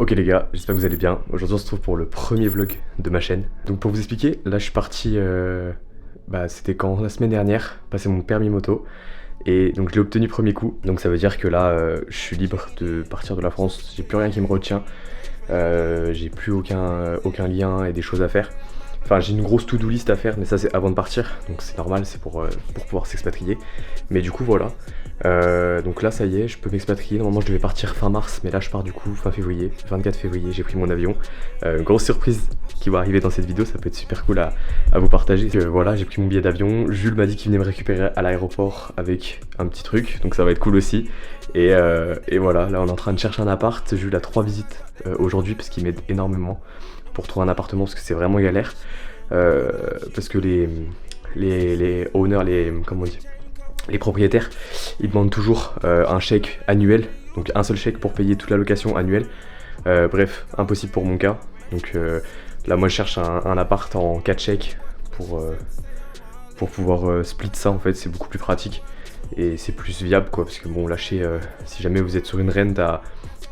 Ok les gars, j'espère que vous allez bien. Aujourd'hui on se retrouve pour le premier vlog de ma chaîne. Donc pour vous expliquer, là je suis parti, c'était quand la semaine dernière, passer mon permis moto. Et donc je l'ai obtenu premier coup. Donc ça veut dire que là je suis libre de partir de la France. J'ai plus rien qui me retient. J'ai plus aucun lien et des choses à faire. Enfin j'ai une grosse to-do list à faire, mais ça c'est avant de partir. Donc c'est normal, c'est pour pouvoir s'expatrier. Mais du coup voilà. Donc là ça y est, je peux m'expatrier. Normalement je devais partir fin mars, mais là je pars du coup fin février, 24 février, j'ai pris mon avion. Grosse surprise qui va arriver dans cette vidéo, ça peut être super cool à vous partager. Voilà, j'ai pris mon billet d'avion, Jules m'a dit qu'il venait me récupérer à l'aéroport avec un petit truc, donc ça va être cool aussi. Et voilà, là on est en train de chercher un appart. Jules a 3 visites aujourd'hui parce qu'il m'aide énormément pour trouver un appartement parce que c'est vraiment galère. Parce que les owners, comment on dit, les propriétaires, ils demandent toujours un chèque annuel, donc un seul chèque pour payer toute la location annuelle. Bref, impossible pour mon cas. Donc là, moi, je cherche un appart en 4 chèques pour pouvoir split ça. En fait, c'est beaucoup plus pratique et c'est plus viable, quoi. Parce que bon, lâcher, si jamais vous êtes sur une rente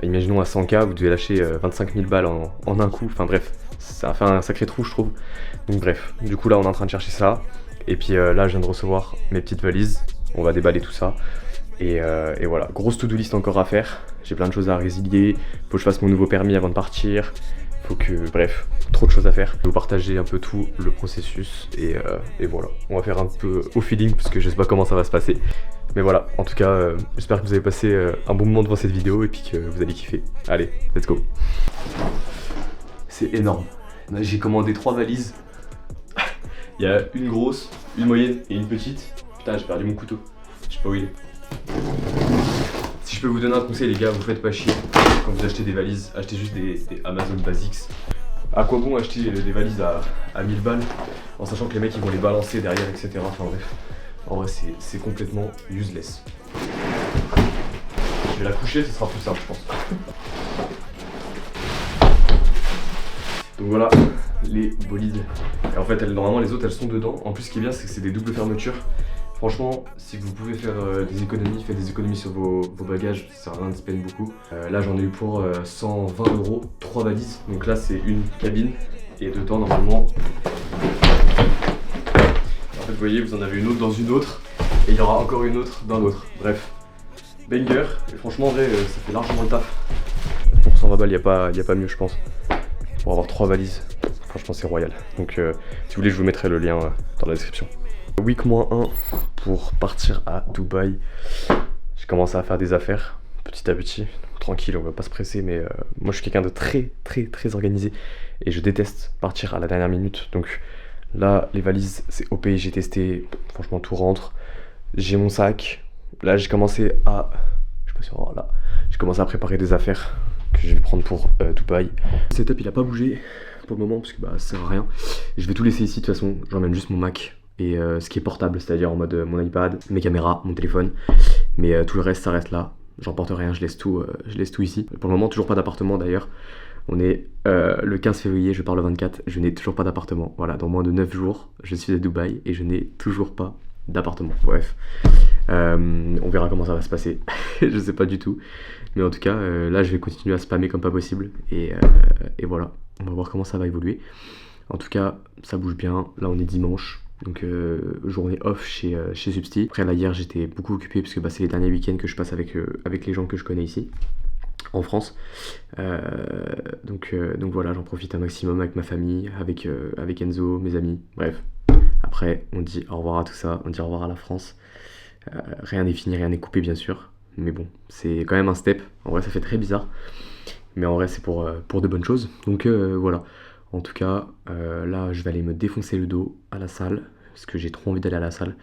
imaginons à 100K, vous devez lâcher 25 000 balles en un coup. Enfin bref, ça a fait un sacré trou, je trouve. Donc bref, du coup là, on est en train de chercher ça. Et puis là, je viens de recevoir mes petites valises. On va déballer tout ça. Et voilà, grosse to-do list encore à faire. J'ai plein de choses à résilier. Faut que je fasse mon nouveau permis avant de partir. Faut que, bref, trop de choses à faire. Je vais vous partager un peu tout le processus. Et voilà, on va faire un peu au feeling parce que je sais pas comment ça va se passer. Mais voilà, en tout cas, j'espère que vous avez passé un bon moment devant cette vidéo et puis que vous allez kiffer. Allez, let's go. C'est énorme. J'ai commandé 3 valises. Il y a une grosse, une moyenne et une petite. Putain, j'ai perdu mon couteau. Je sais pas où il est. Si je peux vous donner un conseil, les gars, vous faites pas chier. Quand vous achetez des valises, achetez juste des Amazon Basics. À quoi bon acheter des valises à 1000 balles en sachant que les mecs ils vont les balancer derrière, etc. Enfin bref. En vrai, c'est complètement useless. Je vais la coucher, ce sera plus simple, je pense. Donc voilà, les bolides. Et en fait, normalement, les autres, elles sont dedans. En plus, ce qui est bien, c'est que c'est des doubles fermetures. Franchement, si vous pouvez faire des économies, faites des économies sur vos bagages, ça sert à rien de se peine beaucoup. Là, j'en ai eu pour 120 €, 3 valises. Donc là, c'est une cabine. Et dedans, normalement... En fait, vous voyez, vous en avez une autre dans une autre. Et il y aura encore une autre dans l'autre. Bref, banger. Et franchement, en vrai, ça fait largement le taf. Pour 120 balles, il n'y a pas mieux, je pense. Pour avoir 3 valises. Franchement, c'est royal. Donc, si vous voulez, je vous mettrai le lien dans la description. Week -1 pour partir à Dubaï. J'ai commencé à faire des affaires petit à petit. Tranquille, on va pas se presser, mais moi je suis quelqu'un de très organisé et je déteste partir à la dernière minute. Donc là, les valises, c'est OP, j'ai testé, franchement tout rentre. J'ai mon sac. Là, j'ai commencé à... Je sais pas si on va voir là. J'ai commencé à préparer des affaires que je vais prendre pour Dubaï. Le setup, il a pas bougé pour le moment parce que ça sert à rien. Je vais tout laisser ici de toute façon. J'emmène juste mon Mac et ce qui est portable, c'est-à-dire en mode mon iPad, mes caméras, mon téléphone. Mais tout le reste, ça reste là. J'emporte rien, je laisse tout ici. Pour le moment, toujours pas d'appartement d'ailleurs. On est le 15 février, je pars le 24, je n'ai toujours pas d'appartement. Voilà, dans moins de 9 jours, je suis à Dubaï et je n'ai toujours pas d'appartement. Bref, on verra comment ça va se passer. Je sais pas du tout. Mais en tout cas, là, je vais continuer à spammer comme pas possible. Et voilà, on va voir comment ça va évoluer. En tout cas, ça bouge bien. Là, on est dimanche. Donc journée off chez Substi. Après là hier j'étais beaucoup occupé parce que c'est les derniers week-ends que je passe avec les gens que je connais ici en France. Donc voilà, j'en profite un maximum avec ma famille, avec Enzo, mes amis, bref. Après on dit au revoir à tout ça, on dit au revoir à la France. Rien n'est fini, rien n'est coupé bien sûr. Mais bon, c'est quand même un step. En vrai ça fait très bizarre. Mais en vrai c'est pour de bonnes choses. Donc voilà. En tout cas, là, je vais aller me défoncer le dos à la salle, parce que j'ai trop envie d'aller à la salle.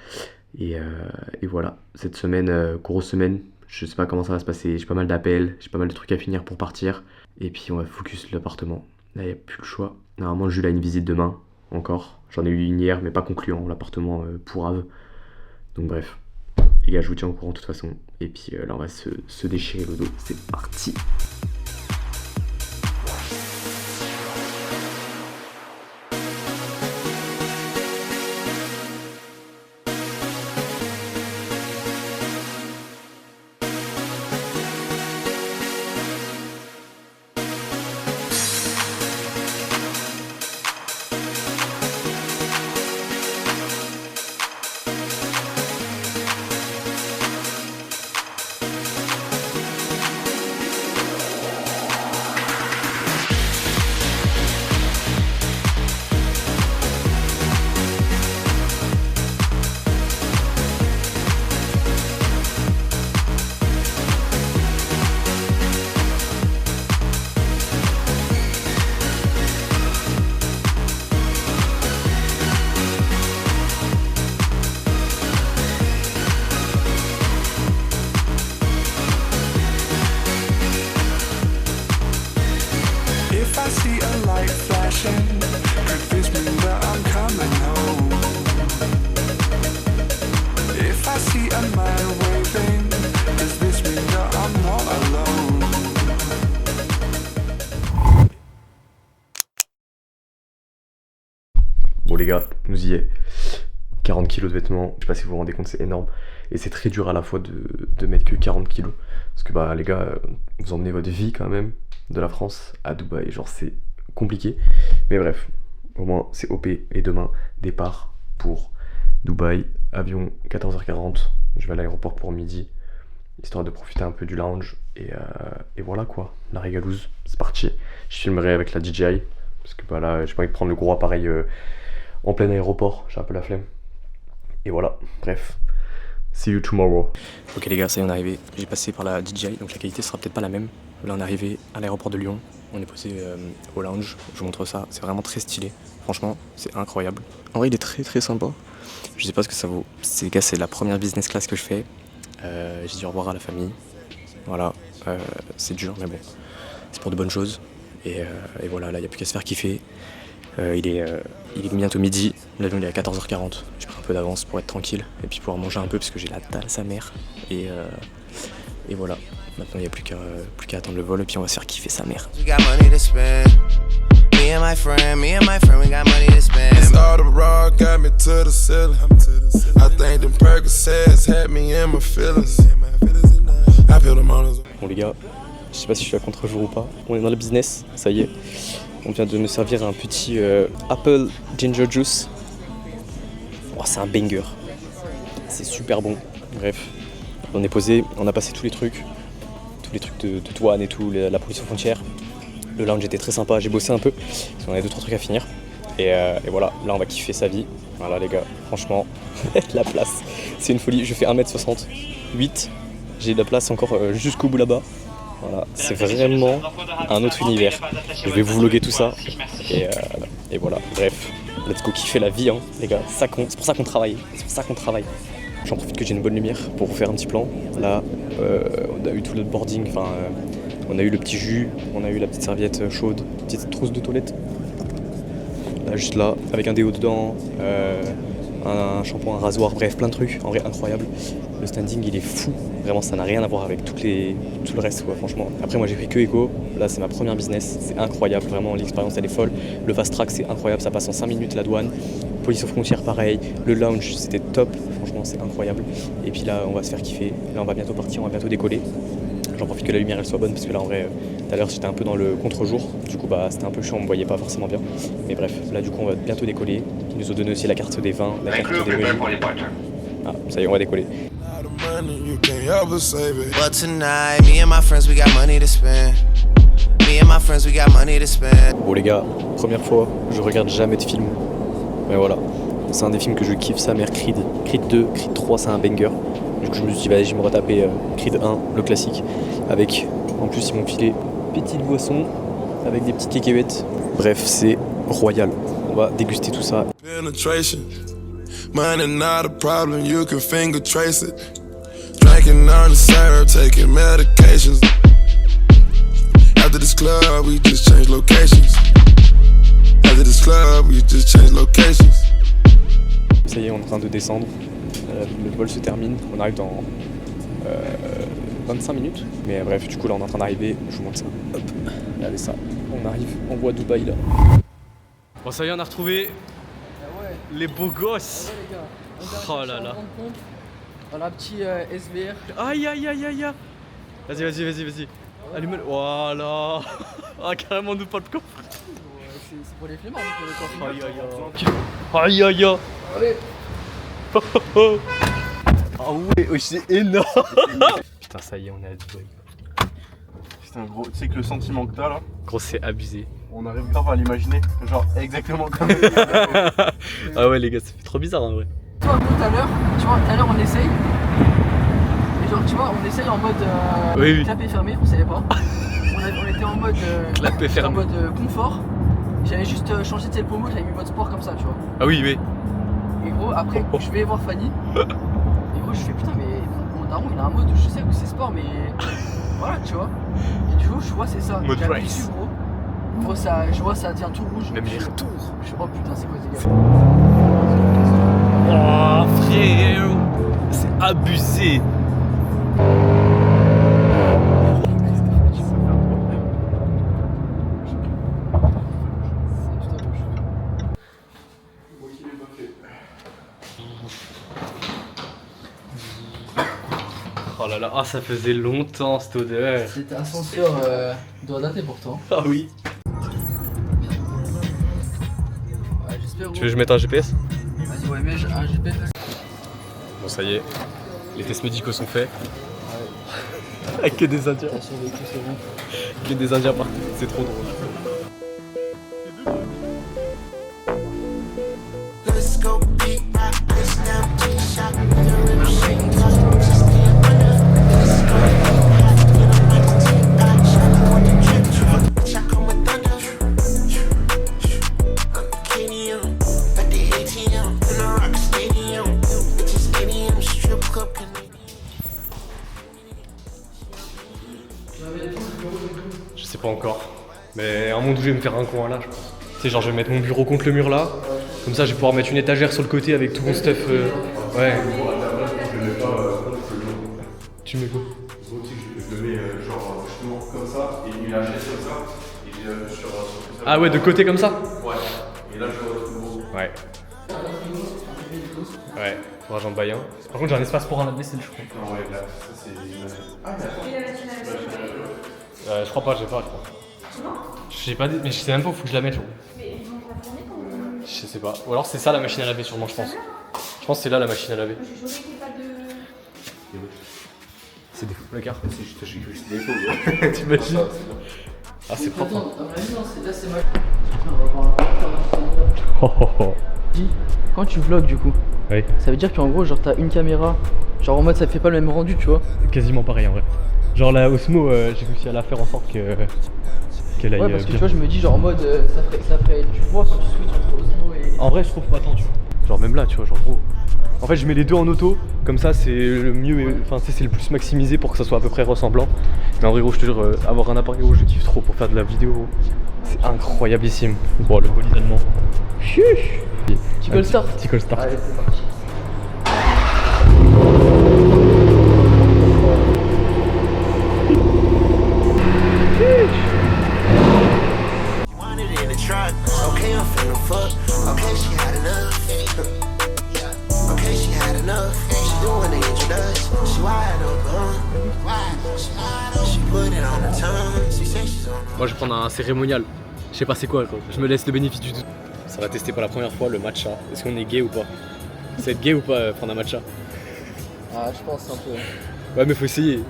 Et voilà, cette semaine, grosse semaine, je sais pas comment ça va se passer, j'ai pas mal d'appels, j'ai pas mal de trucs à finir pour partir. Et puis on va focus l'appartement. Là, il n'y a plus le choix. Normalement, Jules a une visite demain, encore. J'en ai eu une hier, mais pas concluant, l'appartement pourrave. Donc bref, les gars, je vous tiens au courant de toute façon. Et puis là, on va se déchirer le dos. C'est parti! If I see a light flashing, could this mean that I'm coming home? If I see a man waving, does this mean that I'm not alone? Bon les gars, nous y est. 40 kilos de vêtements, je sais pas si vous vous rendez compte, c'est énorme. Et c'est très dur à la fois de mettre que 40 kilos. Parce que bah les gars, vous emmenez votre vie quand même de la France à Dubaï, genre c'est compliqué. Mais bref, au moins c'est OP. Et demain, départ pour Dubaï, avion 14h40. Je vais à l'aéroport pour midi, histoire de profiter un peu du lounge. Et voilà quoi, la régalouse, c'est parti. Je filmerai avec la DJI, parce que bah là, j'ai pas envie de prendre le gros appareil en plein aéroport, j'ai un peu la flemme. Et voilà, bref. See you tomorrow. Ok les gars, ça y est, on est arrivé. J'ai passé par la DJI, donc la qualité sera peut-être pas la même. Là on est arrivé à l'aéroport de Lyon. On est posé au lounge. Je vous montre ça. C'est vraiment très stylé. Franchement, c'est incroyable. En vrai, il est très très sympa. Je sais pas ce que ça vaut. Les gars, c'est la première business class que je fais. J'ai dit au revoir à la famille. Voilà. C'est dur, mais bon. C'est pour de bonnes choses. Et voilà, là, il n'y a plus qu'à se faire kiffer. Il est bientôt midi, l'avion il est à 14h40, j'ai pris un peu d'avance pour être tranquille et puis pouvoir manger un peu parce que j'ai la dalle sa mère et voilà, maintenant il n'y a plus qu'à attendre le vol et puis on va se faire kiffer sa mère. Bon les gars, je sais pas si je suis à contre-jour ou pas, on est dans le business, ça y est. On vient de me servir un petit Apple Ginger Juice. Oh, c'est un banger. C'est super bon. Bref, on est posé, on a passé tous les trucs de douane et tout, la police aux frontières. Le lounge était très sympa, j'ai bossé un peu, parce qu'on avait 2-3 trucs à finir. Et voilà, là on va kiffer sa vie. Voilà les gars, franchement, la place, c'est une folie. Je fais 1m68, j'ai de la place encore jusqu'au bout là-bas. Voilà, c'est vraiment un autre univers. Je vais vous vlogger tout ça. Et voilà, bref, let's go kiffer la vie, hein, les gars. Ça compte, c'est pour ça qu'on travaille. C'est pour ça qu'on travaille. J'en profite que j'ai une bonne lumière pour vous faire un petit plan. Là, on a eu tout le boarding, on a eu le petit jus, on a eu la petite serviette chaude, petite trousse de toilette. Là, juste là, avec un déo dedans, un shampoing, un rasoir, bref, plein de trucs. En vrai, incroyable. Le standing, il est fou. Vraiment, ça n'a rien à voir avec tout le reste, quoi, franchement. Après, moi, j'ai pris que Eco. Là, c'est ma première business. C'est incroyable. Vraiment, l'expérience, elle est folle. Le fast track, c'est incroyable. Ça passe en 5 minutes la douane. Police aux frontières, pareil. Le lounge, c'était top. Franchement, c'est incroyable. Et puis là, on va se faire kiffer. Là, on va bientôt partir. On va bientôt décoller. J'en profite que la lumière, elle soit bonne. Parce que là, en vrai, tout à l'heure, j'étais un peu dans le contre-jour. Du coup, bah, c'était un peu chiant. On me voyait pas forcément bien. Mais bref, là, du coup, on va bientôt décoller. Ils nous ont donné aussi la carte des vins, la carte des menus. Ah, ça y est, on va décoller. But tonight, me and my friends, we got money to spend. Me and my friends, we got money to spend. Bon les gars, première fois, je regarde jamais de film. Mais voilà, c'est un des films que je kiffe sa mère, Creed. Creed 2, Creed 3, c'est un banger. Du coup je me suis dit, vas-y, je vais me retaper Creed 1, le classique. Avec, en plus ils m'ont filé petite boisson avec des petites cacahuètes. Bref, c'est royal. On va déguster tout ça. Penetration. Money not a problem, you can finger trace it. Drinking on the syrup, taking medications. After this club, we just change locations. After this club, we just change locations. Ça y est, on est en train de descendre. Le vol se termine. On arrive dans 25 minutes. Mais bref, du coup, là, on est en train d'arriver. Je vous montre ça. Hop, regardez ça. On arrive, on voit Dubaï là. Bon, ça y est, on a retrouvé les beaux gosses. Oh là là. Dans la petite SVR. Aïe aïe aïe aïe aïe. Vas-y. Allume-le. Voilà. Ah, carrément, nous pas le coffre. C'est pour les flemmards, le coffre. Aïe aïe aïe. Allez. Ah ouais, c'est énorme. Putain, ça y est, on est à Dubaï. Putain gros, tu sais que le sentiment que t'as là, Gros, c'est abusé. on arrive grave à l'imaginer, genre exactement comme Ah ouais les gars, ça fait trop bizarre en vrai. Tu vois, tout à l'heure on essaye. Et genre, tu vois, on essaye en mode Oui. clapet fermé, on savait pas. On était en mode Clapet fermé. en mode confort. J'avais juste changé de le pommeau, j'avais mis mode sport comme ça, tu vois. Ah oui. Et gros, après, je vais voir Fanny. Et gros, je fais putain, mais mon daron il a un mode, je sais que c'est sport, mais voilà, tu vois. Et du coup, je vois, c'est ça. Mode J'appuie race. dessus, gros. Je vois ça devient tout rouge. Même les retours. Je suis oh putain c'est quoi ces gars. Oh frère, c'est abusé. Oh là là, ah ça faisait longtemps cette odeur. Cet ascenseur doit dater pourtant. Ah oui. Ouais, j'espère. Tu veux que je mette un GPS? Vas-y ouais mais un GPS. Bon ça y est, les tests médicaux sont faits. Avec que des Indiens. T'as survécu c'est bon. Que des Indiens partout, c'est trop drôle. Let's go beat my ice now, G-Shock. Je sais pas encore. Mais à un moment où je vais me faire un coin là, je pense. Tu sais, genre je vais mettre mon bureau contre le mur là. Comme ça, je vais pouvoir mettre une étagère sur le côté avec tout mon stuff. Ouais. Tu mets quoi? Je le mets genre justement comme ça, et il a comme ça, et sur Ah ouais, de côté comme ça? Ouais. Et là je le retrouve gros. Ouais. Ouais, faudra que j'en baille un. Par contre, j'ai un espace pour un lave-vaisselle, je crois. Non, ouais, là, ça c'est. Je crois pas, j'ai pas, je crois. Je sais pas, mais je sais même pas où faut que je la mette. Je sais pas. Ou alors c'est ça la machine à laver, sûrement, je pense. Je pense que c'est là la machine à laver. C'est des faux placards. J'ai cru que c'était des faux. T'imagines? Ah, c'est propre. Attends, à mon avis, non, là c'est mal. Oh, oh, oh. Quand tu vlogs du coup, Oui, ça veut dire qu'en gros, genre t'as une caméra, genre en mode ça fait pas le même rendu, tu vois. quasiment pareil en vrai. Genre la Osmo, j'ai réussi à la faire en sorte qu'elle aille Ouais, parce que tu bien. vois, je me dis, genre en mode ça ferait tu vois quand tu switches entre Osmo et. En vrai, je trouve pas tant, tu vois. Genre même là, tu vois, genre gros. En fait, je mets les deux en auto, comme ça c'est le mieux, enfin tu sais, c'est le plus maximisé pour que ça soit à peu près ressemblant. Mais en vrai, gros, je te jure, avoir un appareil, gros, je kiffe trop pour faire de la vidéo. C'est incroyablissime. Bon, le bolide allemand. Chuch. Tu peux le start? Petit call start. Allez, c'est parti. Wanted in the truck. Okay, I'm finna fuck. Okay, she had enough. Okay, she had enough. She doing the introduction. She wide open. She put it on her tongue. She said she's on. Moi, je vais prendre un cérémonial. Je sais pas c'est quoi, quoi. Je me laisse le bénéfice du doute. Ça va tester pour la première fois le matcha. Est-ce qu'on est gay ou pas? C'est être gay ou pas prendre un matcha? Ah, je pense un peu. Ouais, mais faut essayer.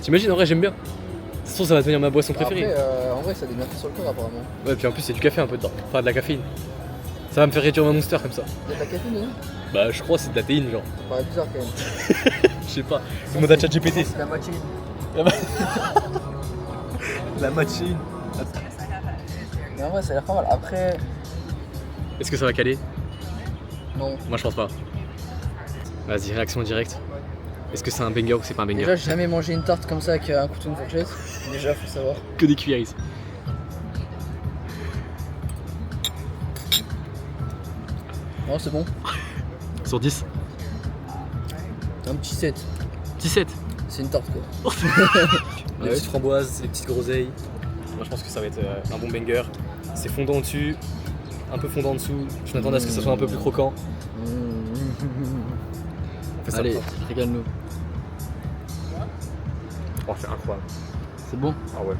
T'imagines, en vrai, j'aime bien. De toute façon, ça va devenir ma boisson préférée. Après, en vrai, ça a des bienfaits sur le corps apparemment. Ouais, puis en plus, c'est du café un peu dedans. Enfin, de la caféine. Ça va me faire réduire ma monster comme ça. Il y a de la caféine dedans? Bah, je crois que c'est de la théine, genre. Ça paraît bizarre quand même. Je sais pas. C'est mon chat GPT. C'est la matchéine. La matchine. Mais en vrai, ça a l'air pas mal. Après, Est-ce que ça va caler? non. Moi, je pense pas. Vas-y, réaction directe. Est-ce que c'est un banger ou c'est pas un banger? Déjà, j'ai jamais mangé une tarte comme ça avec un couteau de fourchette. Déjà, faut savoir. Que des cuillères. Non, c'est bon. Sur 10. Un petit 7. 17. C'est une tarte quoi. Les petites framboises, les petites groseilles. Moi je pense que ça va être un bon banger. C'est fondant au-dessus, un peu fondant en dessous. Je m'attendais à ce que ça soit un peu plus croquant. On fait ça Allez, propre. régale-nous. Oh, c'est incroyable. C'est bon. Ah ouais.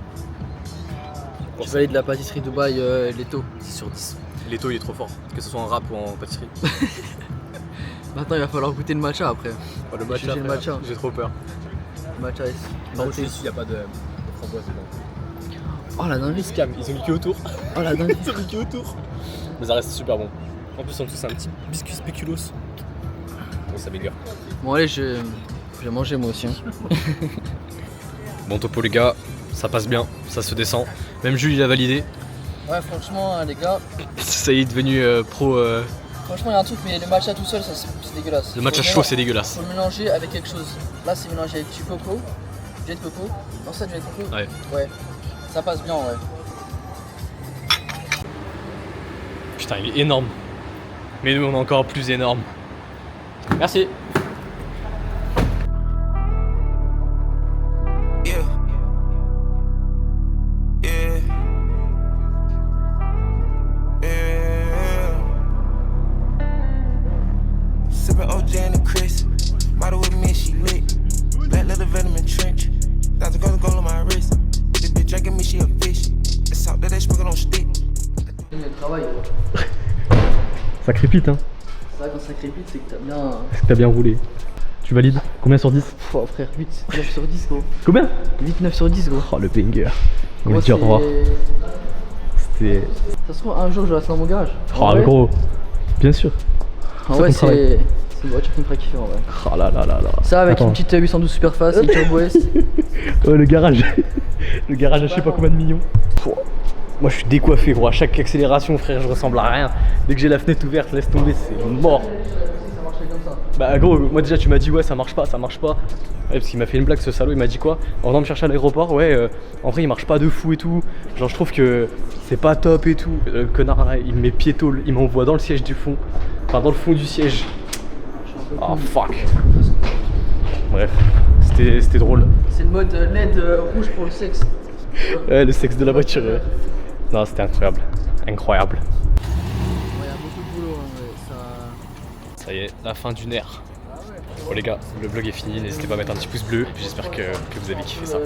Je valide de la pâtisserie Dubaï Leto. 6 sur 10. L'étau il est trop fort, que ce soit en rap ou en pâtisserie. Maintenant, il va falloir goûter le matcha après. Oh, le J'ai matcha, le frère, matcha. j'ai trop peur. Matcha S. Par contre, il n'y a pas de framboise dedans. Oh la dinguerie. Scam, ils ont mis que autour. Oh la dinguerie. Ils ont mis que autour. Mais ça reste super bon. En plus, en dessous, c'est un petit biscuit spéculoos. Bon, ça m'égare. Bon, allez, je vais manger moi aussi. Hein. Bon topo les gars, ça passe bien, ça se descend. Même Jules il a validé. Ouais, franchement, les gars, Ça y est devenu pro. franchement, il y a un truc, mais le matcha tout seul, ça c'est dégueulasse. Le matcha chaud c'est dégueulasse. Faut le mélanger avec quelque chose. Là, c'est mélangé avec du coco, du lait de coco. Non, ça, du lait de coco. Ouais. Ouais, ça passe bien, ouais. Putain, il est énorme. Mais nous, on est encore plus énorme. Merci. Yeah. Yeah. Yeah. Sipping OJ and the Chris. Model with me, she lit. Black leather venom and trench. $1,000 gold on my wrist. This bitch drinking me, she a fish. It's out that they smoking on stick. Il y a le travail, gros. Ça crépite, hein. C'est vrai, quand ça crépite, c'est que t'as bien. Est-ce que t'as bien roulé? Tu valides? Combien sur 10? Oh, frère, 8, 9 sur 10, gros. Combien? 8, 9 sur 10, gros. Oh, le banger. On Gros, va dire au revoir. C'était. Ça se trouve, un jour, je reste dans mon garage. Oh, le gros. Bien sûr. En ça vrai, qu'on travaille. c'est une voiture qui me ferait kiffer, en vrai. Oh là là là là. Ça, avec Attends. une petite 812 Superfast, une Turbo S. Ouais, le garage. Le garage à je sais pas combien de millions. Pouah. Moi, je suis décoiffé, gros. À chaque accélération, frère, je ressemble à rien. Dès que j'ai la fenêtre ouverte, laisse tomber, c'est mort. Ça marchait comme ça. Bah, gros, moi déjà, tu m'as dit, ouais, ça marche pas, ça marche pas. Ouais, parce qu'il m'a fait une blague, ce salaud. Il m'a dit quoi? En venant me chercher à l'aéroport, ouais, en vrai, il marche pas de fou et tout. Genre, je trouve que c'est pas top et tout. Le connard, là, il me met piétole. Il m'envoie dans le siège du fond. Enfin, dans le fond du siège. Oh, fuck. Bref, c'était drôle. C'est le mode LED rouge pour le sexe. Ouais, le sexe de la voiture. Ouais. Non, c'était incroyable. Incroyable. Ouais, y a beaucoup de boulot, hein, ouais, ça. Ça y est, la fin d'une ère. Bon les gars, le vlog est fini, n'hésitez pas à mettre un petit pouce bleu et puis j'espère que vous avez kiffé ça.